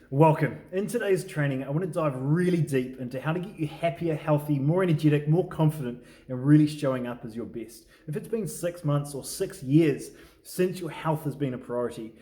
Welcome. In today's training, I want to dive really deep into how to get you happier, healthy, more energetic, more confident, and really showing up as your best. If it's been 6 months or 6 years since your health has been a priority,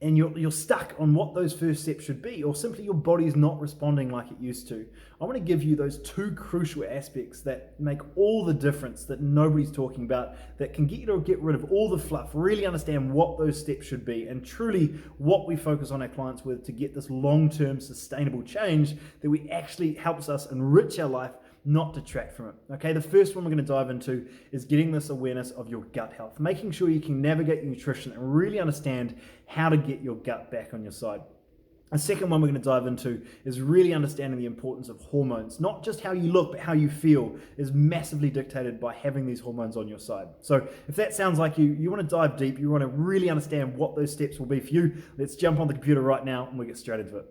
and you're stuck on what those first steps should be, or simply your body's not responding like it used to, I want to give you those two crucial aspects that make all the difference that nobody's talking about, that can get you to get rid of all the fluff, really understand what those steps should be, and truly what we focus on our clients with to get this long-term sustainable change that we actually helps us enrich our life, not detract from it. Okay, the first one we're going to dive into is getting this awareness of your gut health, making sure you can navigate your nutrition and really understand how to get your gut back on your side. The second one we're going to dive into is really understanding the importance of hormones. Not just how you look, but how you feel is massively dictated by having these hormones on your side. So if that sounds like you want to dive deep, you want to really understand what those steps will be for you, let's jump on the computer right now and we'll get straight into it.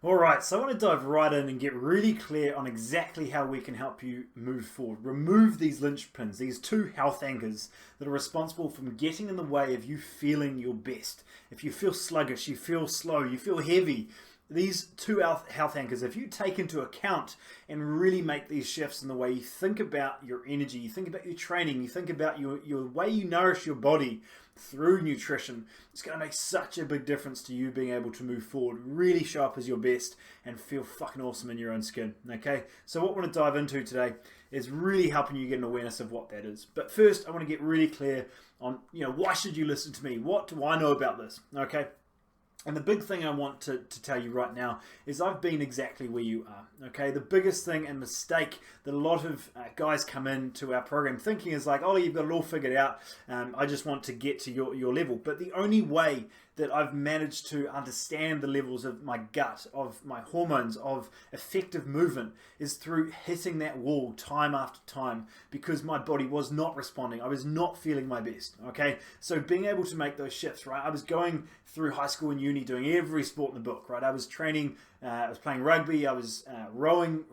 All right, so I want to dive right in and get really clear on exactly how we can help you move forward. Remove these linchpins, these two health anchors that are responsible for getting in the way of you feeling your best. If you feel sluggish, you feel slow, you feel heavy, these two health anchors, if you take into account and really make these shifts in the way you think about your energy, you think about your training, you think about your way you nourish your body through nutrition, it's going to make such a big difference to you being able to move forward, really show up as your best and feel fucking awesome in your own skin. Okay, so what I want to dive into today is really helping you get an awareness of what that is. But first I want to get really clear on, why should you listen to me? What do I know about this? Okay. And the big thing I want to tell you right now is I've been exactly where you are, okay? The biggest thing and mistake that a lot of guys come into our program thinking is like, oh, you've got it all figured out. I just want to get to your level. But the only way that I've managed to understand the levels of my gut, of my hormones, of effective movement is through hitting that wall time after time because my body was not responding. I was not feeling my best, okay? So being able to make those shifts, right? I was going through high school and uni doing every sport in the book, right? I was training, I was playing rugby, I was rowing,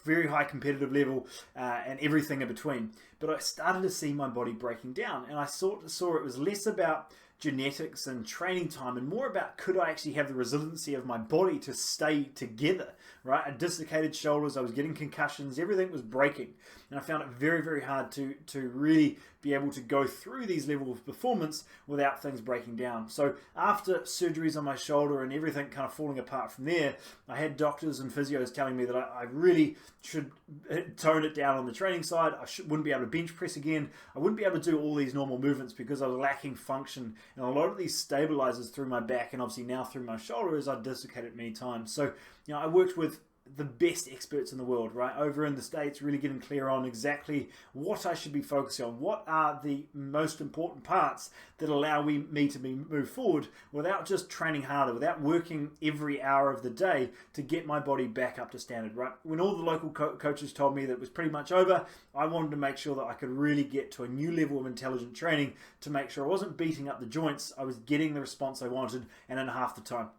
very high competitive level, and everything in between. But I started to see my body breaking down, and I saw it was less about genetics and training time and more about could I actually have the resiliency of my body to stay together, right? I dislocated shoulders, I was getting concussions, everything was breaking, and I found it very, very hard to really be able to go through these levels of performance without things breaking down. So after surgeries on my shoulder and everything kind of falling apart from there, I had doctors and physios telling me that I really should tone it down on the training side. I wouldn't be able to bench press again. I wouldn't be able to do all these normal movements because I was lacking function and a lot of these stabilizers through my back and obviously now through my shoulder as I dislocated many times. So, I worked with the best experts in the world, right? Over in the States, really getting clear on exactly what I should be focusing on. What are the most important parts that allow me to move forward without just training harder, without working every hour of the day to get my body back up to standard, right? When all the local coaches told me that it was pretty much over, I wanted to make sure that I could really get to a new level of intelligent training to make sure I wasn't beating up the joints, I was getting the response I wanted and in half the time.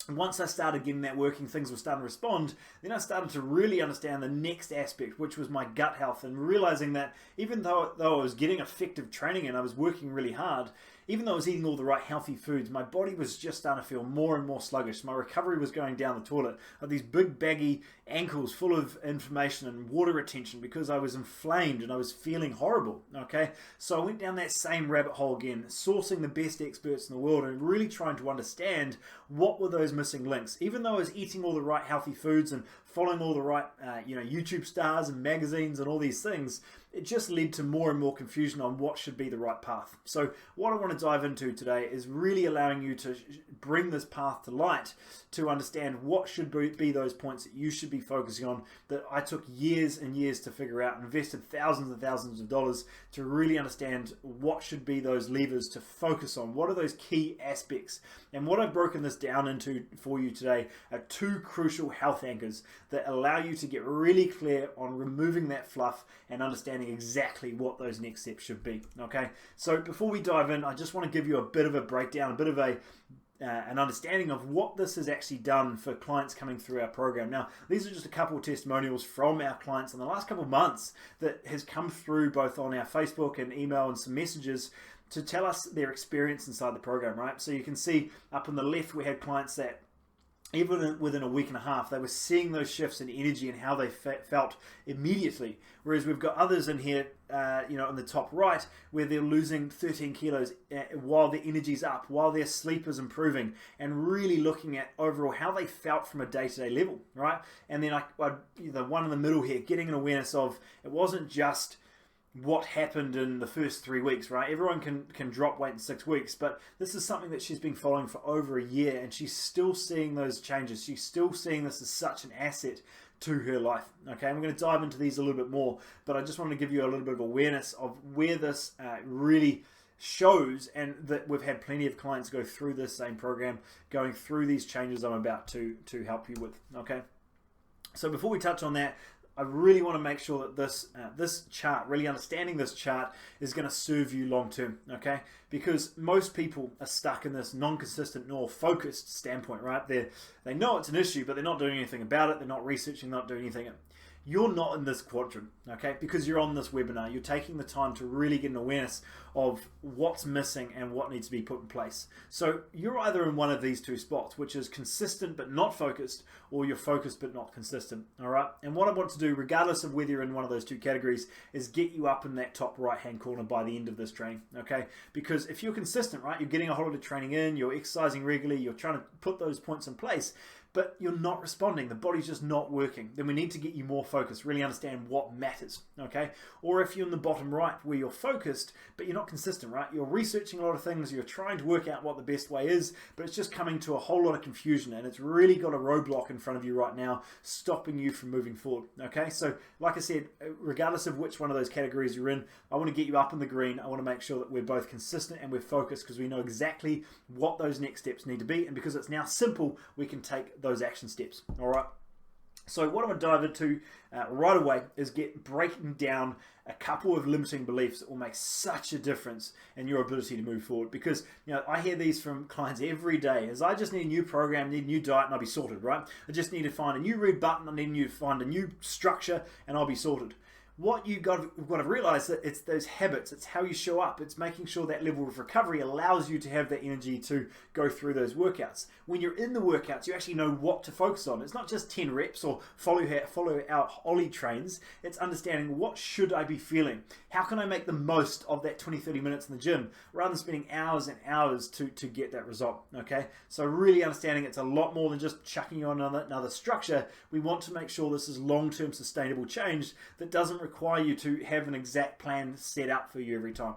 Once I started getting that working, things were starting to respond, then I started to really understand the next aspect, which was my gut health, and realizing that even though I was getting effective training and I was working really hard, even though I was eating all the right healthy foods, my body was just starting to feel more and more sluggish. My recovery was going down the toilet. I had these big baggy ankles full of inflammation and water retention because I was inflamed and I was feeling horrible, okay? So I went down that same rabbit hole again, sourcing the best experts in the world and really trying to understand what were those missing links. Even though I was eating all the right healthy foods and following all the right YouTube stars and magazines and all these things, it just led to more and more confusion on what should be the right path. So what I want to dive into today is really allowing you to bring this path to light to understand what should be those points that you should be focusing on, that I took years and years to figure out, invested thousands and thousands of dollars to really understand what should be those levers to focus on. What are those key aspects? And what I've broken this down into for you today are two crucial health anchors that allow you to get really clear on removing that fluff and understanding exactly what those next steps should be. Okay, so before we dive in, I just want to give you a bit of a breakdown, a bit of an understanding of what this has actually done for clients coming through our program. Now, these are just a couple of testimonials from our clients in the last couple of months that has come through both on our Facebook and email and some messages to tell us their experience inside the program, right? So you can see up on the left, we had clients that even within a week and a half, they were seeing those shifts in energy and how they felt immediately. Whereas we've got others in here, in the top right, where they're losing 13 kilos while their energy's up, while their sleep is improving, and really looking at overall how they felt from a day-to-day level, right? And then the one in the middle here, getting an awareness of it wasn't just what happened in the first 3 weeks, right? Everyone can drop weight in 6 weeks, but this is something that she's been following for over a year, and she's still seeing those changes. She's still seeing this as such an asset to her life. Okay, and we're going to dive into these a little bit more, but I just want to give you a little bit of awareness of where this really shows, and that we've had plenty of clients go through this same program, going through these changes I'm about to help you with. Okay, so before we touch on that, I really want to make sure that this chart, really understanding this chart, is going to serve you long term, okay? Because most people are stuck in this non-consistent nor focused standpoint, right? They know it's an issue, but they're not doing anything about it. They're not researching, not doing anything. You're not in this quadrant, okay? Because you're on this webinar. You're taking the time to really get an awareness of what's missing and what needs to be put in place. So you're either in one of these two spots, which is consistent but not focused, or you're focused but not consistent, all right? And what I want to do, regardless of whether you're in one of those two categories, is get you up in that top right-hand corner by the end of this training, okay? Because if you're consistent, right, you're getting a whole lot of training in, you're exercising regularly, you're trying to put those points in place, but you're not responding, the body's just not working, then we need to get you more focused, really understand what matters, okay? Or if you're in the bottom right where you're focused, but you're not consistent, right? You're researching a lot of things, you're trying to work out what the best way is, but it's just coming to a whole lot of confusion, and it's really got a roadblock in front of you right now, stopping you from moving forward, okay? So, like I said, regardless of which one of those categories you're in, I want to get you up in the green. I want to make sure that we're both consistent and we're focused, because we know exactly what those next steps need to be, and because it's now simple, we can take those action steps. All right. So what I'm going to dive into right away is breaking down a couple of limiting beliefs that will make such a difference in your ability to move forward. Because I hear these from clients every day: is I just need a new program, need a new diet, and I'll be sorted. Right? I just need to find a new red button. I need to find a new structure, and I'll be sorted. What you've got to realize that it's those habits, it's how you show up, it's making sure that level of recovery allows you to have that energy to go through those workouts. When you're in the workouts, you actually know what to focus on. It's not just 10 reps or follow our Ollie trains. It's understanding, what should I be feeling? How can I make the most of that 20-30 minutes in the gym rather than spending hours and hours to get that result, okay? So really understanding it's a lot more than just chucking you on another structure. We want to make sure this is long-term sustainable change that doesn't require you to have an exact plan set out for you every time.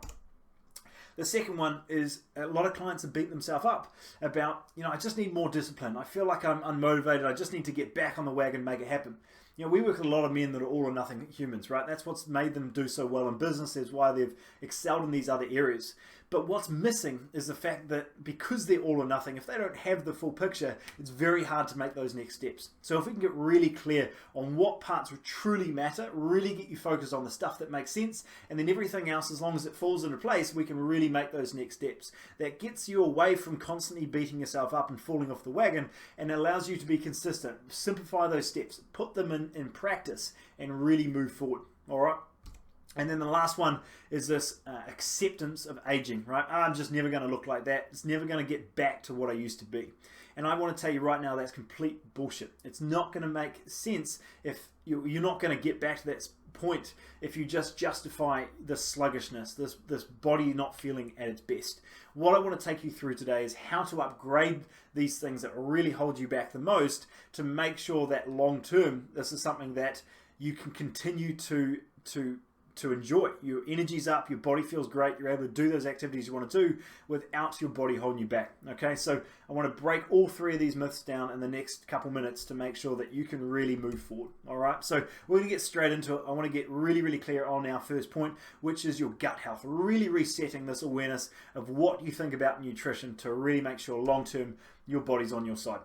The second one is, a lot of clients have beat themselves up about, I just need more discipline. I feel like I'm unmotivated. I just need to get back on the wagon and make it happen. We work with a lot of men that are all or nothing humans, right? That's what's made them do so well in business. That's why they've excelled in these other areas. But what's missing is the fact that because they're all or nothing, if they don't have the full picture, it's very hard to make those next steps. So if we can get really clear on what parts truly matter, really get you focused on the stuff that makes sense, and then everything else, as long as it falls into place, we can really make those next steps. That gets you away from constantly beating yourself up and falling off the wagon, and allows you to be consistent. Simplify those steps, put them in practice, and really move forward. All right? And then the last one is this acceptance of aging, right? I'm just never going to look like that. It's never going to get back to what I used to be. And I want to tell you right now, that's complete bullshit. It's not going to make sense if you're not going to get back to that point if you just justify this sluggishness, this body not feeling at its best. What I want to take you through today is how to upgrade these things that really hold you back the most, to make sure that long term, this is something that you can continue to enjoy. Your energy's up, your body feels great, you're able to do those activities you want to do without your body holding you back. Okay, so I want to break all three of these myths down in the next couple minutes to make sure that you can really move forward. All right, so we're going to get straight into it. I want to get really clear on our first point, which is your gut health. Really resetting this awareness of what you think about nutrition to really make sure long term your body's on your side.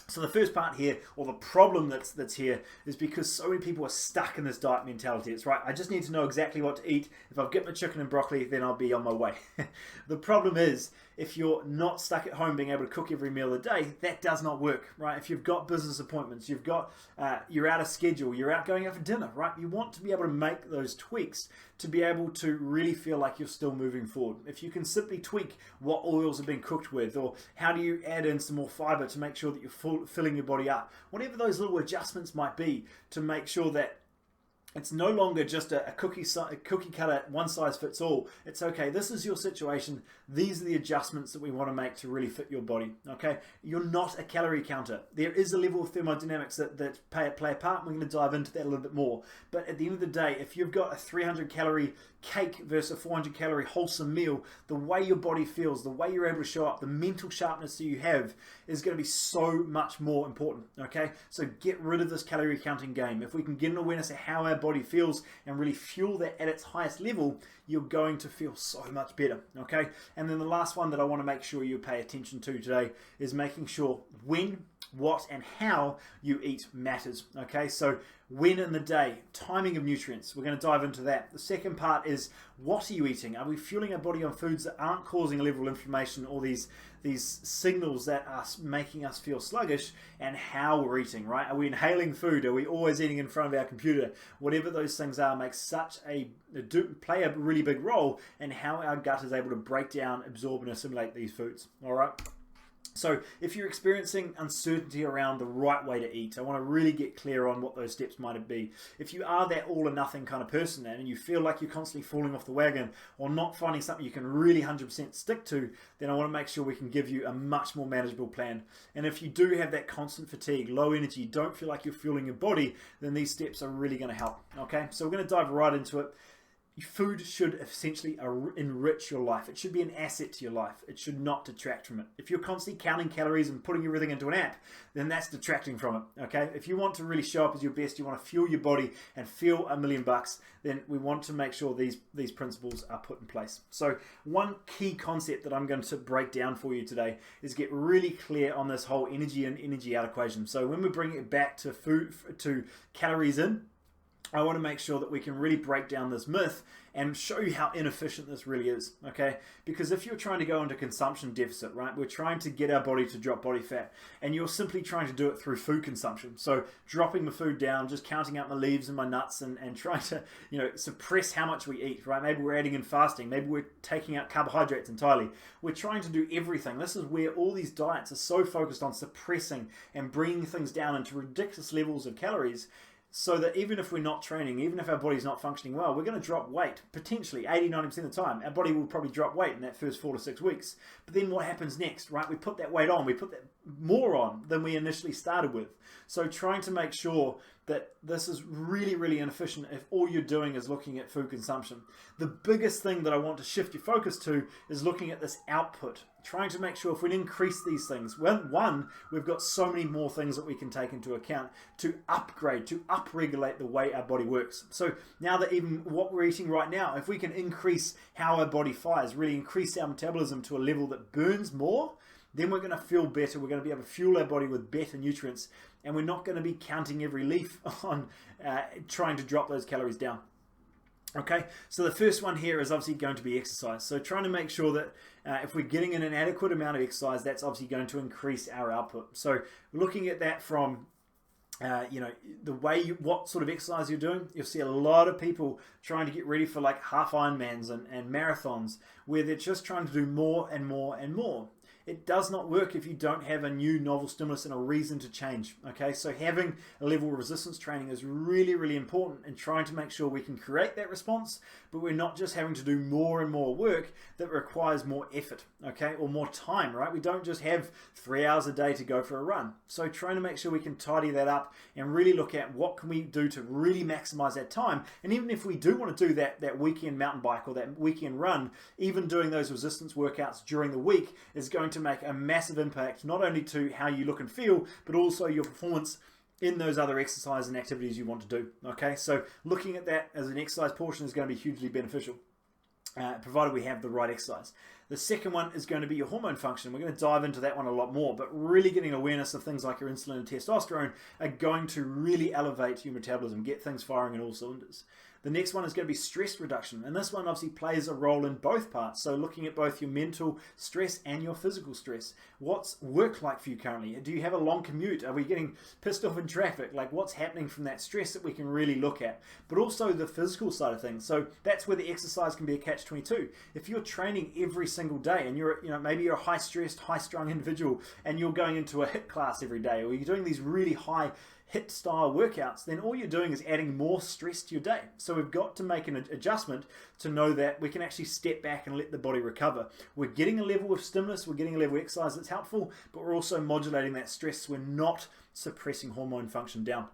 So the first part here, or the problem that's here, is because so many people are stuck in this diet mentality. It's right, I just need to know exactly what to eat. If I've got my chicken and broccoli, then I'll be on my way. The problem is, if you're not stuck at home being able to cook every meal of the day, that does not work, right? If you've got business appointments, you're out of schedule, you're out going out for dinner, right? You want to be able to make those tweaks to be able to really feel like you're still moving forward. If you can simply tweak what oils are being cooked with, or how do you add in some more fiber to make sure that you're filling your body up, whatever those little adjustments might be to make sure that it's no longer just a cookie cutter, one size fits all. It's okay, this is your situation. These are the adjustments that we want to make to really fit your body, okay? You're not a calorie counter. There is a level of thermodynamics that play a part. We're going to dive into that a little bit more. But at the end of the day, if you've got a 300 calorie cake versus a 400 calorie wholesome meal, the way your body feels, the way you're able to show up, the mental sharpness that you have is going to be so much more important, okay? So get rid of this calorie counting game. If we can get an awareness of how our body feels and really fuel that at its highest level, you're going to feel so much better, okay? And then the last one that I want to make sure you pay attention to today is making sure when, what, and how you eat matters, okay? So when in the day, timing of nutrients, we're going to dive into that. The second part is, what are you eating? Are we fueling our body on foods that aren't causing a level of inflammation or these signals that are making us feel sluggish? And how we're eating, right? Are we inhaling food? Are we always eating in front of our computer? Whatever those things are play a really big role in how our gut is able to break down, absorb, and assimilate these foods, all right? So if you're experiencing uncertainty around the right way to eat, I want to really get clear on what those steps might be. If you are that all or nothing kind of person and you feel like you're constantly falling off the wagon or not finding something you can really 100% stick to, then I want to make sure we can give you a much more manageable plan. And if you do have that constant fatigue, low energy, don't feel like you're fueling your body, then these steps are really going to help. Okay, so we're going to dive right into it. Food should essentially enrich your life. It should be an asset to your life. It should not detract from it. If you're constantly counting calories and putting everything into an app, then that's detracting from it, okay? If you want to really show up as your best, you want to fuel your body and feel $1 million, then we want to make sure these principles are put in place. So one key concept that I'm going to break down for you today is get really clear on this whole energy in, energy out equation. So when we bring it back to food, to calories in, I want to make sure that we can really break down this myth and show you how inefficient this really is, okay? Because if you're trying to go into consumption deficit, right, we're trying to get our body to drop body fat, and you're simply trying to do it through food consumption. So dropping the food down, just counting out my leaves and my nuts and trying to, suppress how much we eat, right? Maybe we're adding in fasting. Maybe we're taking out carbohydrates entirely. We're trying to do everything. This is where all these diets are so focused on suppressing and bringing things down into ridiculous levels of calories, so that even if we're not training, even if our body's not functioning well, we're going to drop weight, potentially 80-90% of the time. Our body will probably drop weight in that first 4 to 6 weeks. But then what happens next, right? We put that weight on, we put that more on than we initially started with. So trying to make sure that this is really, really inefficient if all you're doing is looking at food consumption. The biggest thing that I want to shift your focus to is looking at this output, trying to make sure if we increase these things, one, we've got so many more things that we can take into account to upgrade, to upregulate the way our body works. So now that even what we're eating right now, if we can increase how our body fires, really increase our metabolism to a level that burns more, then we're going to feel better. We're going to be able to fuel our body with better nutrients, and we're not going to be counting every leaf on trying to drop those calories down. Okay, so the first one here is obviously going to be exercise. So trying to make sure that if we're getting in an adequate amount of exercise, that's obviously going to increase our output. So looking at that from the way what sort of exercise you're doing, you'll see a lot of people trying to get ready for like half Ironmans and marathons where they're just trying to do more and more and more. It does not work if you don't have a new novel stimulus and a reason to change. Okay, so having a level of resistance training is really, really important in trying to make sure we can create that response, but we're not just having to do more and more work that requires more effort, okay, or more time, right? We don't just have 3 hours a day to go for a run. So trying to make sure we can tidy that up and really look at what can we do to really maximize that time. And even if we do want to do that weekend mountain bike or that weekend run, even doing those resistance workouts during the week is going to make a massive impact, not only to how you look and feel, but also your performance in those other exercise and activities you want to do. Okay, so looking at that as an exercise portion is going to be hugely beneficial, provided we have the right exercise. The second one is going to be your hormone function. We're going to dive into that one a lot more, but really getting awareness of things like your insulin and testosterone are going to really elevate your metabolism, get things firing in all cylinders. The next one is going to be stress reduction, and this one obviously plays a role in both parts. So looking at both your mental stress and your physical stress. What's work like for you currently? Do you have a long commute? Are we getting pissed off in traffic? Like, what's happening from that stress that we can really look at? But also the physical side of things. So that's where the exercise can be a catch-22. If you're training every single day and you're, maybe you're a high-stressed, high-strung individual and you're going into a HIIT class every day, or you're doing these really high HIIT style workouts, then all you're doing is adding more stress to your day. So we've got to make an adjustment to know that we can actually step back and let the body recover. We're getting a level of stimulus, we're getting a level of exercise that's helpful, but we're also modulating that stress so we're not suppressing hormone function down.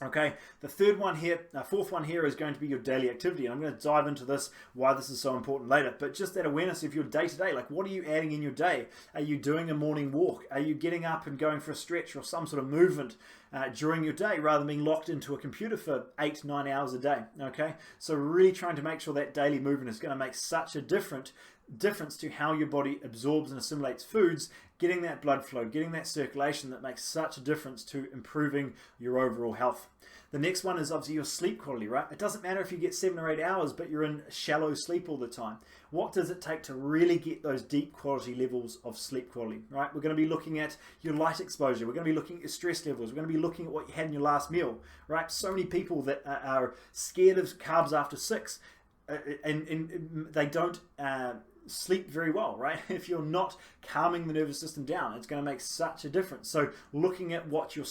Okay, the fourth one here is going to be your daily activity. And I'm going to dive into this, why this is so important later. But just that awareness of your day-to-day, like what are you adding in your day? Are you doing a morning walk? Are you getting up and going for a stretch or some sort of movement during your day rather than being locked into a computer for 8-9 hours a day? Okay, so really trying to make sure that daily movement is going to make such a difference to how your body absorbs and assimilates foods, getting that blood flow, getting that circulation that makes such a difference to improving your overall health. The next one is obviously your sleep quality, right? It doesn't matter if you get 7 or 8 hours, but you're in shallow sleep all the time. What does it take to really get those deep quality levels of sleep quality, right? We're going to be looking at your light exposure. We're going to be looking at your stress levels. We're going to be looking at what you had in your last meal, right? So many people that are scared of carbs after 6 and they don't sleep very well, right? If you're not calming the nervous system down, it's going to make such a difference. So looking at what your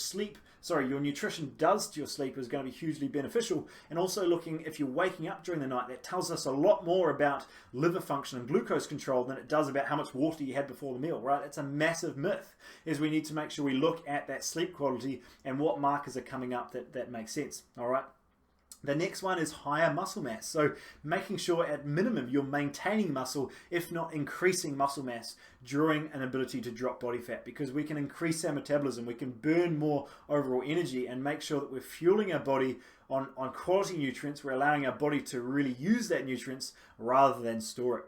nutrition does to your sleep is going to be hugely beneficial. And also looking if you're waking up during the night, that tells us a lot more about liver function and glucose control than it does about how much water you had before the meal, right? It's a massive myth, is we need to make sure we look at that sleep quality and what markers are coming up that make sense, all right? The next one is higher muscle mass. So making sure at minimum you're maintaining muscle, if not increasing muscle mass during an ability to drop body fat, because we can increase our metabolism, we can burn more overall energy and make sure that we're fueling our body on quality nutrients. We're allowing our body to really use that nutrients rather than store it.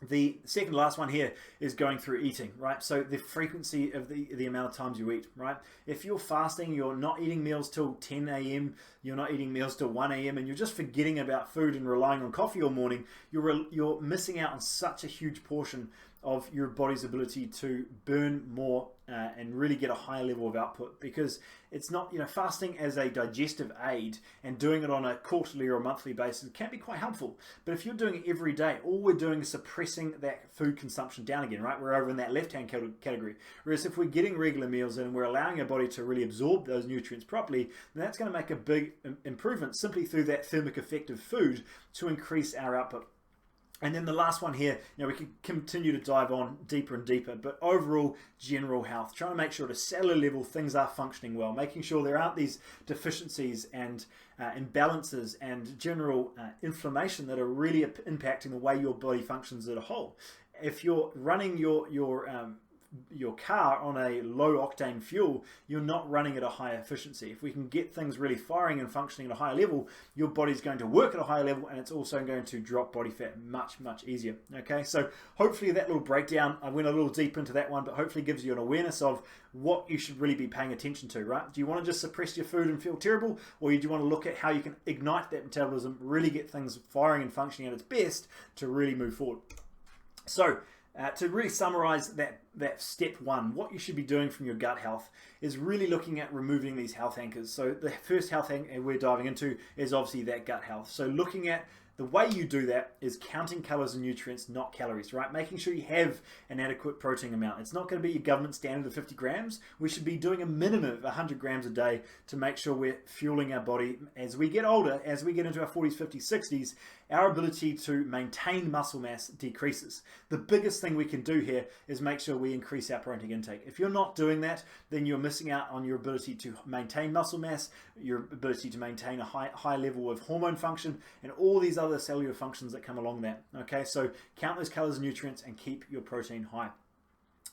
The second last one here is going through eating, right? So the frequency of the amount of times you eat, right? If you're fasting, you're not eating meals till 10 a.m., you're not eating meals till 1 a.m., and you're just forgetting about food and relying on coffee all morning, you're missing out on such a huge portion of your body's ability to burn more and really get a higher level of output, because it's not, fasting as a digestive aid and doing it on a quarterly or a monthly basis can be quite helpful. But if you're doing it every day, all we're doing is suppressing that food consumption down again, right? We're over in that left-hand category. Whereas if we're getting regular meals in and we're allowing our body to really absorb those nutrients properly, then that's going to make a big improvement simply through that thermic effect of food to increase our output. And then the last one here, we can continue to dive on deeper and deeper, but overall general health, trying to make sure at a cellular level things are functioning well, making sure there aren't these deficiencies and imbalances and general inflammation that are really impacting the way your body functions as a whole. If you're running your car on a low octane fuel, you're not running at a high efficiency. If we can get things really firing and functioning at a higher level, your body's going to work at a higher level, and it's also going to drop body fat much, much easier. Okay, so hopefully that little breakdown, I went a little deep into that one, but hopefully gives you an awareness of what you should really be paying attention to, right? Do you want to just suppress your food and feel terrible, or do you want to look at how you can ignite that metabolism, really get things firing and functioning at its best to really move forward? So to really summarize that step one, what you should be doing from your gut health is really looking at removing these health anchors. So the first health anchor we're diving into is obviously that gut health. So looking at the way you do that is counting calories and nutrients, not calories, right? Making sure you have an adequate protein amount. It's not going to be your government standard of 50 grams. We should be doing a minimum of 100 grams a day to make sure we're fueling our body. As we get older, as we get into our 40s, 50s, 60s, our ability to maintain muscle mass decreases. The biggest thing we can do here is make sure we increase our protein intake. If you're not doing that, then you're missing out on your ability to maintain muscle mass, your ability to maintain a high level of hormone function, and all these other cellular functions that come along that. Okay, so count those calories and nutrients and keep your protein high.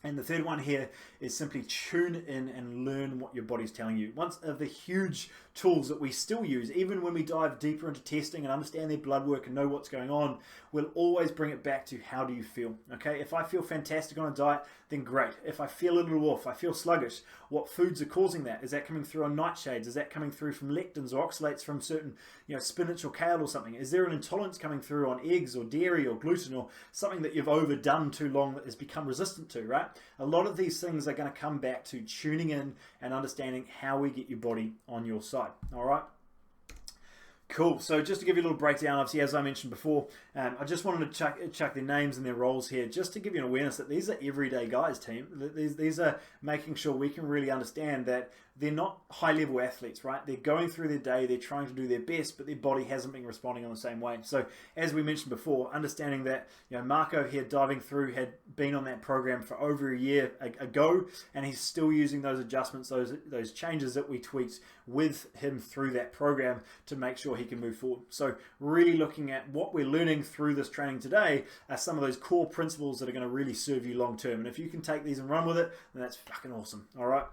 And the third one here is simply tune in and learn what your body's telling you. One of the huge tools that we still use, even when we dive deeper into testing and understand their blood work and know what's going on, we'll always bring it back to how do you feel, okay? If I feel fantastic on a diet, then great. If I feel a little off, I feel sluggish, what foods are causing that? Is that coming through on nightshades? Is that coming through from lectins or oxalates from certain, spinach or kale or something? Is there an intolerance coming through on eggs or dairy or gluten or something that you've overdone too long that has become resistant to, right? A lot of these things are going to come back to tuning in and understanding how we get your body on your side, all right? Cool. So just to give you a little breakdown, obviously, as I mentioned before, I just wanted to chuck their names and their roles here just to give you an awareness that these are everyday guys, team. These are making sure we can really understand that they're not high-level athletes, right? They're going through their day, they're trying to do their best, but their body hasn't been responding in the same way. So as we mentioned before, understanding that Marco here diving through had been on that program for over a year ago, and he's still using those adjustments, those changes that we tweaked with him through that program to make sure he can move forward. So really looking at what we're learning through this training today are some of those core principles that are going to really serve you long term. And if you can take these and run with it, then that's fucking awesome. All right.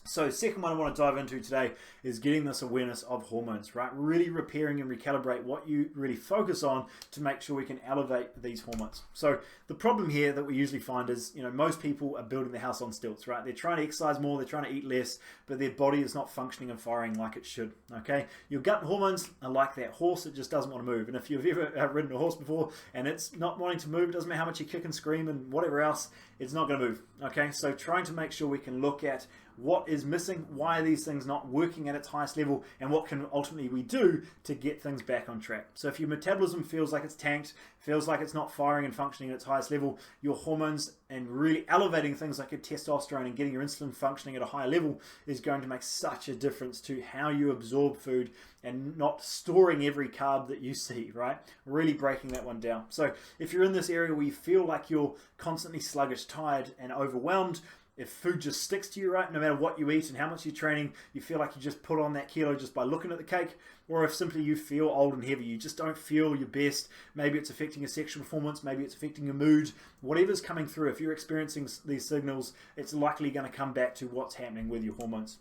So second one I want to dive into today is getting this awareness of hormones, right? Really repairing and recalibrate what you really focus on to make sure we can elevate these hormones. So the problem here that we usually find is, most people are building their house on stilts, right? They're trying to exercise more, they're trying to eat less, but their body is not functioning and firing like it should, okay? Your gut hormones are like that horse, it just doesn't want to move. And if you've ever ridden a horse before and it's not wanting to move, it doesn't matter how much you kick and scream and whatever else, it's not going to move, okay? So trying to make sure we can look at what is missing, why are these things not working at its highest level, and what can ultimately we do to get things back on track. So if your metabolism feels like it's tanked, feels like it's not firing and functioning at its highest level, your hormones and really elevating things like your testosterone and getting your insulin functioning at a higher level is going to make such a difference to how you absorb food and not storing every carb that you see, right? Really breaking that one down. So if you're in this area where you feel like you're constantly sluggish, tired, and overwhelmed, if food just sticks to you, right, no matter what you eat and how much you're training, you feel like you just put on that kilo just by looking at the cake, or if simply you feel old and heavy, you just don't feel your best, maybe it's affecting your sexual performance, maybe it's affecting your mood, whatever's coming through, if you're experiencing these signals, it's likely going to come back to what's happening with your hormones.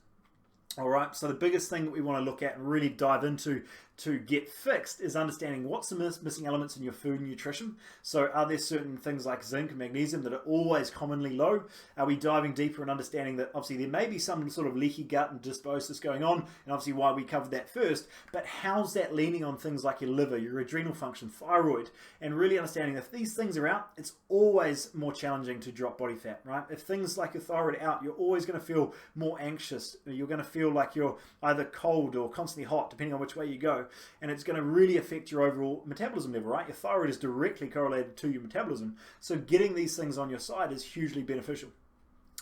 All right, so the biggest thing that we want to look at and really dive into to get fixed is understanding what's the missing elements in your food and nutrition. So are there certain things like zinc and magnesium that are always commonly low? Are we diving deeper and understanding that obviously there may be some sort of leaky gut and dysbiosis going on, and obviously why we covered that first, but how's that leaning on things like your liver, your adrenal function, thyroid, and really understanding that if these things are out, it's always more challenging to drop body fat, right? If things like your thyroid are out, you're always going to feel more anxious. You're going to feel like you're either cold or constantly hot, depending on which way you go. And it's going to really affect your overall metabolism level, right? Your thyroid is directly correlated to your metabolism. So getting these things on your side is hugely beneficial.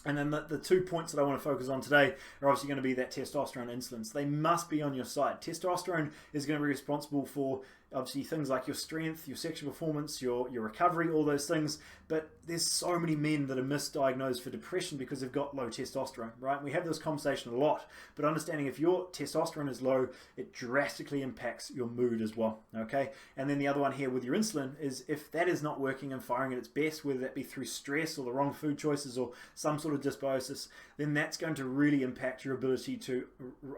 And then the 2 points that I want to focus on today are obviously going to be that testosterone and insulin. So they must be on your side. Testosterone is going to be responsible for obviously things like your strength, your sexual performance, your recovery, all those things. But there's so many men that are misdiagnosed for depression because they've got low testosterone, right? We have this conversation a lot, but understanding if your testosterone is low, it drastically impacts your mood as well, okay? And then the other one here with your insulin is if that is not working and firing at its best, whether that be through stress or the wrong food choices or some sort of dysbiosis, then that's going to really impact your ability to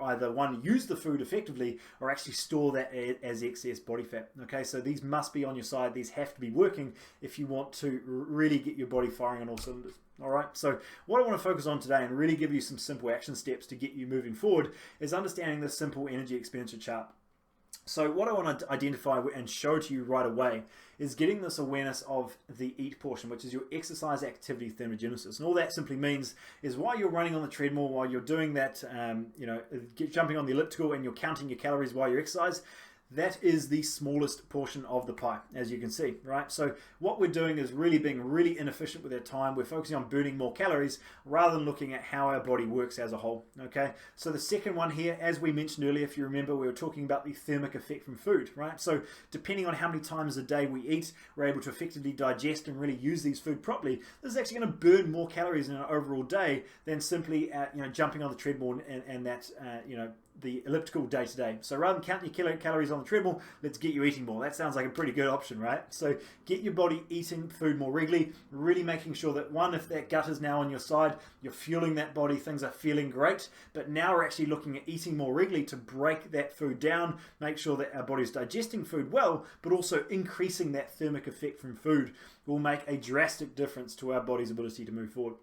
either one, use the food effectively or actually store that as excess body fat, okay? So these must be on your side. These have to be working if you want to really get your body firing on all cylinders. All right, so what I want to focus on today and really give you some simple action steps to get you moving forward is understanding this simple energy expenditure chart. So what I want to identify and show to you right away is getting this awareness of the EAT portion, which is your exercise activity thermogenesis. And all that simply means is while you're running on the treadmill, while you're doing that, jumping on the elliptical and you're counting your calories while you exercise, that is the smallest portion of the pie, as you can see, right? So what we're doing is really being really inefficient with our time. We're focusing on burning more calories rather than looking at how our body works as a whole, okay? So the second one here, as we mentioned earlier, if you remember, we were talking about the thermic effect from food, right? So depending on how many times a day we eat, we're able to effectively digest and really use these food properly. This is actually going to burn more calories in an overall day than simply, jumping on the treadmill and that, the elliptical day to day. So rather than counting your calories on the treadmill, let's get you eating more. That sounds like a pretty good option, right? So get your body eating food more regularly, really making sure that one, if that gut is now on your side, you're fueling that body, things are feeling great. But now we're actually looking at eating more regularly to break that food down, make sure that our body's digesting food well, but also increasing that thermic effect from food will make a drastic difference to our body's ability to move forward.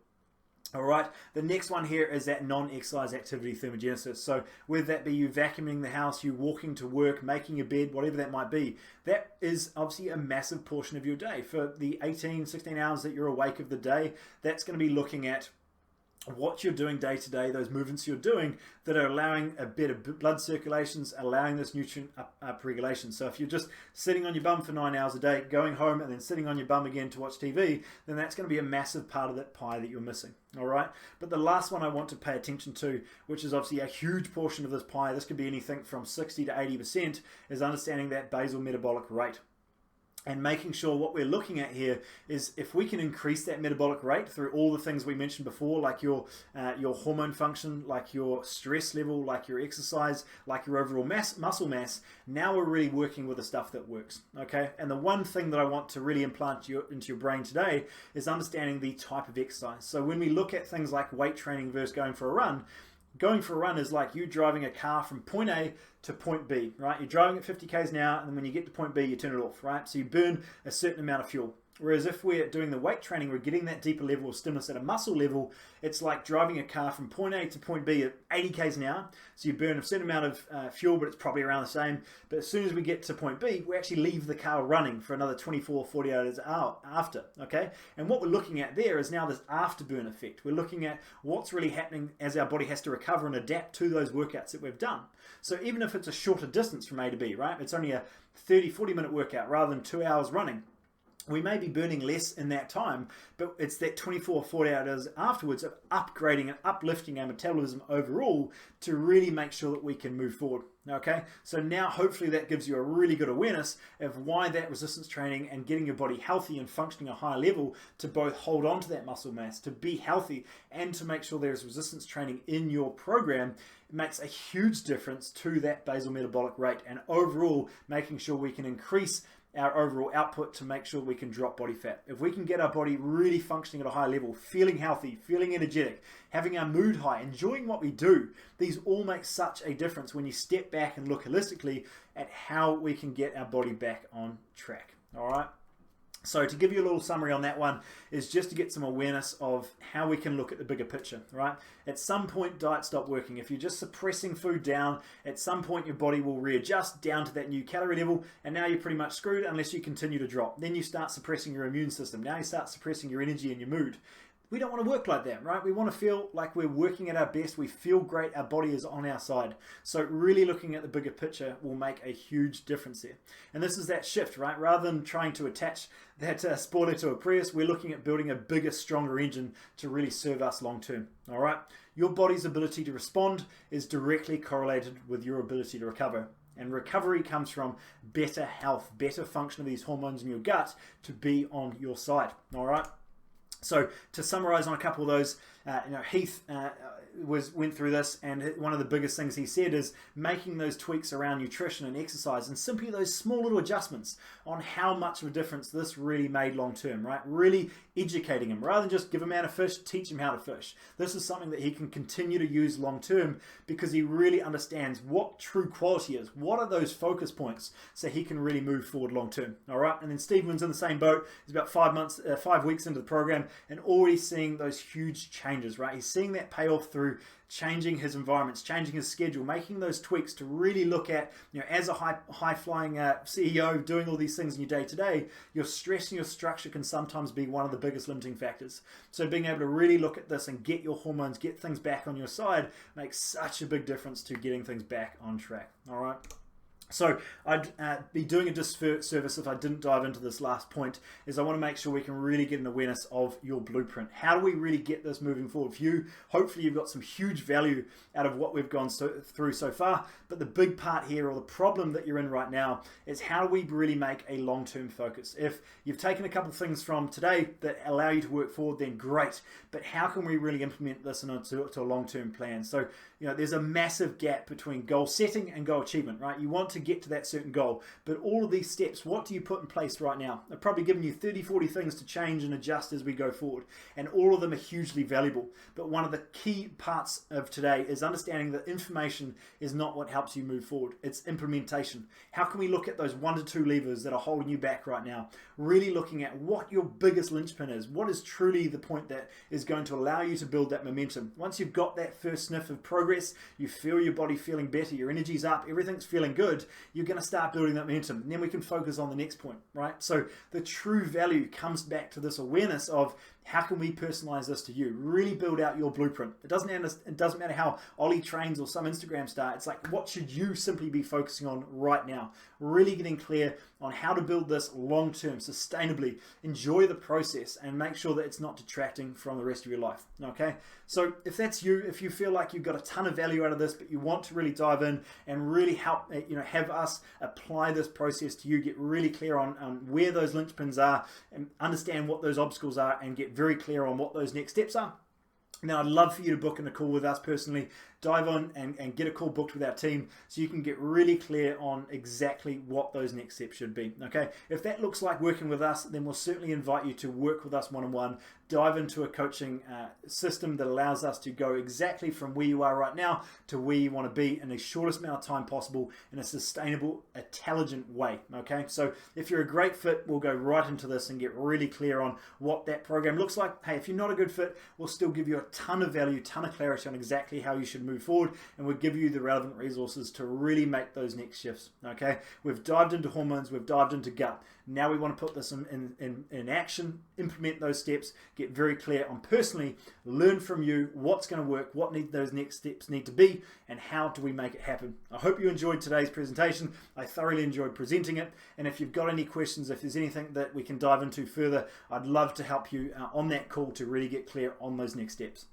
All right, the next one here is that non-exercise activity thermogenesis. So whether that be you vacuuming the house, you walking to work, making your bed, whatever that might be, that is obviously a massive portion of your day. For the 18, 16 hours that you're awake of the day, that's going to be looking at what you're doing day to day, those movements you're doing that are allowing a better blood circulations, allowing this nutrient up regulation. So if you're just sitting on your bum for 9 hours a day, going home and then sitting on your bum again to watch TV, then that's going to be a massive part of that pie that you're missing. All right. But the last one I want to pay attention to, which is obviously a huge portion of this pie, this could be anything from 60 to 80%, is understanding that basal metabolic rate. And making sure what we're looking at here is if we can increase that metabolic rate through all the things we mentioned before, like your hormone function, like your stress level, like your exercise, like your overall muscle mass, now we're really working with the stuff that works, okay? And the one thing that I want to really implant into your brain today is understanding the type of exercise. So when we look at things like weight training versus going for a run, going for a run is like you driving a car from point A to point B, right? You're driving at 50 k's an hour, and then when you get to point B, you turn it off, right? So you burn a certain amount of fuel. Whereas if we're doing the weight training, we're getting that deeper level of stimulus at a muscle level. It's like driving a car from point A to point B at 80 k's an hour. So you burn a certain amount of fuel, but it's probably around the same. But as soon as we get to point B, we actually leave the car running for another 24, 48 hours after, okay? And what we're looking at there is now this afterburn effect. We're looking at what's really happening as our body has to recover and adapt to those workouts that we've done. So even if it's a shorter distance from A to B, right? It's only a 30, 40-minute workout rather than 2 hours running. We may be burning less in that time, but it's that 24 or 48 hours afterwards of upgrading and uplifting our metabolism overall to really make sure that we can move forward. Okay, so now hopefully that gives you a really good awareness of why that resistance training and getting your body healthy and functioning at a high level to both hold on to that muscle mass, to be healthy, and to make sure there's resistance training in your program. It makes a huge difference to that basal metabolic rate and overall making sure we can increase our overall output to make sure we can drop body fat. If we can get our body really functioning at a high level, feeling healthy, feeling energetic, having our mood high, enjoying what we do, these all make such a difference when you step back and look holistically at how we can get our body back on track. All right. So to give you a little summary on that one is just to get some awareness of how we can look at the bigger picture, right? At some point, diets stop working. If you're just suppressing food down, at some point your body will readjust down to that new calorie level, and now you're pretty much screwed unless you continue to drop. Then you start suppressing your immune system. Now you start suppressing your energy and your mood. We don't want to work like that, right? We want to feel like we're working at our best. We feel great. Our body is on our side. So really looking at the bigger picture will make a huge difference here. And this is that shift, right? Rather than trying to attach that spoiler to a Prius, we're looking at building a bigger, stronger engine to really serve us long term. All right? Your body's ability to respond is directly correlated with your ability to recover. And recovery comes from better health, better function of these hormones in your gut to be on your side. All right? So to summarize on a couple of those, Heath went through this, and one of the biggest things he said is making those tweaks around nutrition and exercise, and simply those small little adjustments on how much of a difference this really made long term, right? Really educating him rather than just give him out a fish, teach him how to fish. This is something that he can continue to use long term because he really understands what true quality is. What are those focus points so he can really move forward long term? All right. And then Stephen's in the same boat. He's about 5 weeks into the program and already seeing those huge changes, right? He's seeing that pay off through changing his environments, changing his schedule, making those tweaks to really look at, as a high-flying CEO doing all these things in your day-to-day, your stress and your structure can sometimes be one of the biggest limiting factors. So being able to really look at this and get your hormones, get things back on your side makes such a big difference to getting things back on track. All right. So I'd be doing a disservice if I didn't dive into this last point, is I want to make sure we can really get an awareness of your blueprint. How do we really get this moving forward for you? Hopefully you've got some huge value out of what we've gone through so far, but the big part here, or the problem that you're in right now, is how do we really make a long-term focus? If you've taken a couple things from today that allow you to work forward, then great, but how can we really implement this into a long-term plan? So, there's a massive gap between goal setting and goal achievement, right? You want to get to that certain goal, but all of these steps, what do you put in place right now? I've probably given you 30, 40 things to change and adjust as we go forward, and all of them are hugely valuable. But one of the key parts of today is understanding that information is not what helps you move forward. It's implementation. How can we look at those 1 to 2 levers that are holding you back right now? Really looking at what your biggest linchpin is. What is truly the point that is going to allow you to build that momentum? Once you've got that first sniff of progress, you feel your body feeling better, your energy's up, everything's feeling good, you're going to start building that momentum. And then we can focus on the next point, right? So the true value comes back to this awareness of how can we personalize this to you? Really build out your blueprint. It doesn't matter how Ollie trains or some Instagram star. It's like, what should you simply be focusing on right now? Really getting clear on how to build this long-term, sustainably. Enjoy the process and make sure that it's not detracting from the rest of your life. Okay? So if that's you, if you feel like you've got a ton of value out of this, but you want to really dive in and really help, have us apply this process to you, get really clear on where those linchpins are and understand what those obstacles are and get very clear on what those next steps are. Now, I'd love for you to book in a call with us personally, dive on and get a call booked with our team so you can get really clear on exactly what those next steps should be. Okay, if that looks like working with us, then we'll certainly invite you to work with us one-on-one, dive into a coaching system that allows us to go exactly from where you are right now to where you want to be in the shortest amount of time possible in a sustainable, intelligent way. Okay, so if you're a great fit, we'll go right into this and get really clear on what that program looks like. Hey, if you're not a good fit, we'll still give you a ton of value, ton of clarity on exactly how you should move forward, and we'll give you the relevant resources to really make those next shifts. Okay, we've dived into hormones, we've dived into gut. Now we want to put this in action, implement those steps, get very clear on personally, learn from you what's going to work, what those next steps need to be, and how do we make it happen. I hope you enjoyed today's presentation. I thoroughly enjoyed presenting it, and if you've got any questions, if there's anything that we can dive into further, I'd love to help you on that call to really get clear on those next steps.